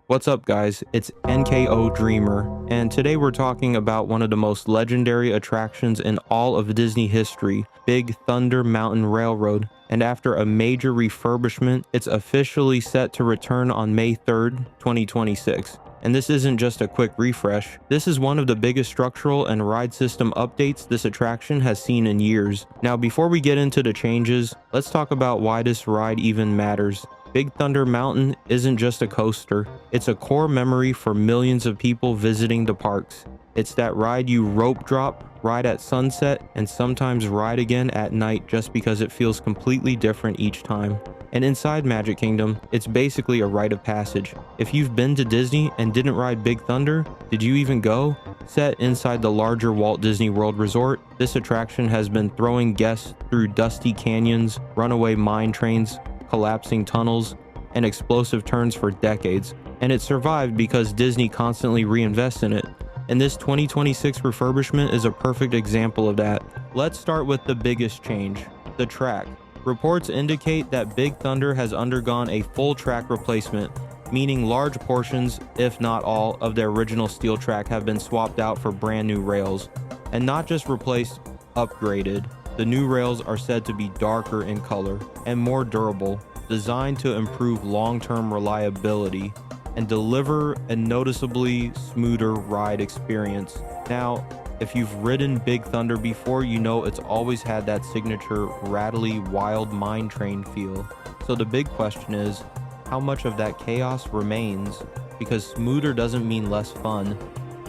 What's up guys, it's NKO Dreamer, and today we're talking about one of the most legendary attractions in all of Disney history, Big Thunder Mountain Railroad. And after a major refurbishment, it's officially set to return on May 3rd, 2026. And this isn't just a quick refresh, this is one of the biggest structural and ride system updates this attraction has seen in years. Now before we get into the changes, let's talk about why this ride even matters. Big Thunder Mountain isn't just a coaster, it's a core memory for millions of people visiting the parks. It's that ride you rope drop, ride at sunset, and sometimes ride again at night just because it feels completely different each time. And inside Magic Kingdom, it's basically a rite of passage. If you've been to Disney and didn't ride Big Thunder, did you even go? Set inside the larger Walt Disney World Resort, this attraction has been throwing guests through dusty canyons, runaway mine trains, collapsing tunnels, and explosive turns for decades, and it survived because Disney constantly reinvests in it. And this 2026 refurbishment is a perfect example of that. Let's start with the biggest change, the track. Reports indicate that Big Thunder has undergone a full track replacement, meaning large portions, if not all, of their original steel track have been swapped out for brand new rails. And not just replaced, upgraded. The new rails are said to be darker in color and more durable, designed to improve long-term reliability and deliver a noticeably smoother ride experience. Now, if you've ridden Big Thunder before, you know it's always had that signature rattly, wild mine train feel. So the big question is, how much of that chaos remains? Because smoother doesn't mean less fun.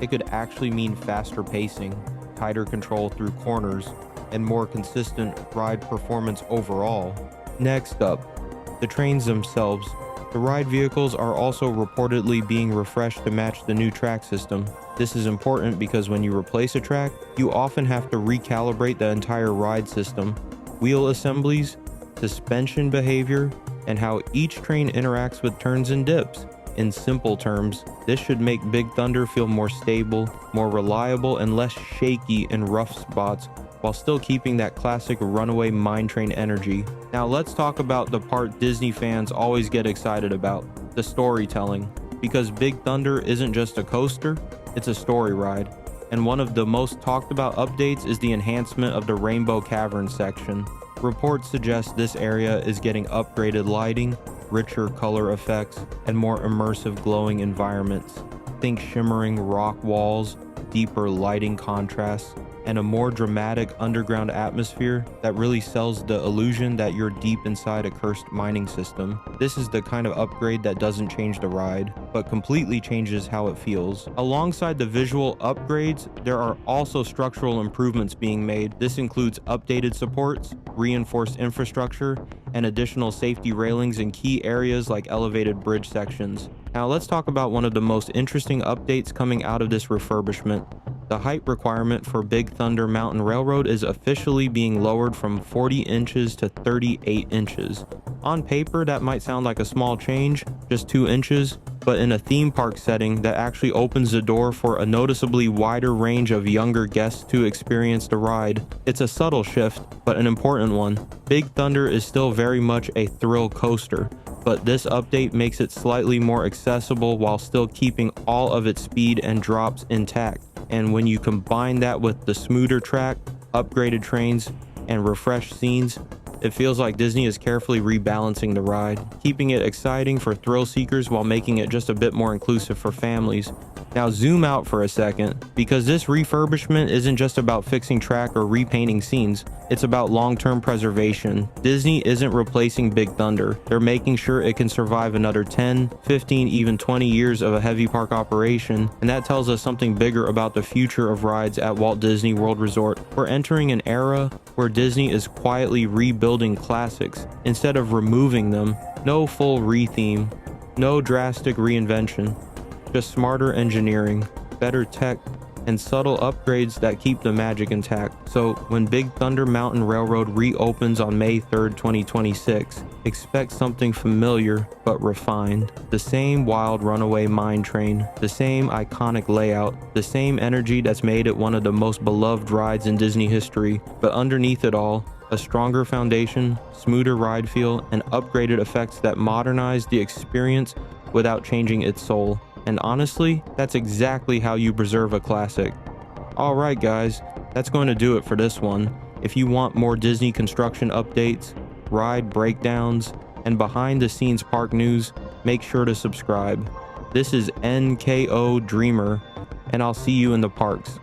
It could actually mean faster pacing, tighter control through corners, and more consistent ride performance overall. Next up, the trains themselves. The ride vehicles are also reportedly being refreshed to match the new track system. This is important because when you replace a track, you often have to recalibrate the entire ride system, wheel assemblies, suspension behavior, and how each train interacts with turns and dips. In simple terms, this should make Big Thunder feel more stable, more reliable, and less shaky in rough spots, while still keeping that classic runaway mine train energy. Now let's talk about the part Disney fans always get excited about, the storytelling. Because Big Thunder isn't just a coaster, it's a story ride. And one of the most talked about updates is the enhancement of the Rainbow Cavern section. Reports suggest this area is getting upgraded lighting, richer color effects, and more immersive glowing environments. Think shimmering rock walls, deeper lighting contrasts, and a more dramatic underground atmosphere that really sells the illusion that you're deep inside a cursed mining system. This is the kind of upgrade that doesn't change the ride, but completely changes how it feels. Alongside the visual upgrades, there are also structural improvements being made. This includes updated supports, reinforced infrastructure, and additional safety railings in key areas like elevated bridge sections. Now let's talk about one of the most interesting updates coming out of this refurbishment. The height requirement for Big Thunder Mountain Railroad is officially being lowered from 40 inches to 38 inches. On paper, that might sound like a small change, just 2 inches, but in a theme park setting, that actually opens the door for a noticeably wider range of younger guests to experience the ride. It's a subtle shift, but an important one. Big Thunder is still very much a thrill coaster, but this update makes it slightly more accessible while still keeping all of its speed and drops intact. And when you combine that with the smoother track, upgraded trains, and refreshed scenes, it feels like Disney is carefully rebalancing the ride, keeping it exciting for thrill seekers while making it just a bit more inclusive for families. Now zoom out for a second, because this refurbishment isn't just about fixing track or repainting scenes, it's about long-term preservation. Disney isn't replacing Big Thunder, they're making sure it can survive another 10, 15, even 20 years of a heavy park operation, and that tells us something bigger about the future of rides at Walt Disney World Resort. We're entering an era where Disney is quietly rebuilding classics instead of removing them. No full retheme, no drastic reinvention. Just smarter engineering, better tech, and subtle upgrades that keep the magic intact. So when Big Thunder Mountain Railroad reopens on May 3rd, 2026, expect something familiar but refined. The same wild runaway mine train, the same iconic layout, the same energy that's made it one of the most beloved rides in Disney history, but underneath it all, a stronger foundation, smoother ride feel, and upgraded effects that modernize the experience without changing its soul. And honestly, that's exactly how you preserve a classic. Alright guys, that's going to do it for this one. If you want more Disney construction updates, ride breakdowns, and behind the scenes park news, make sure to subscribe. This is NKO Dreamer, and I'll see you in the parks.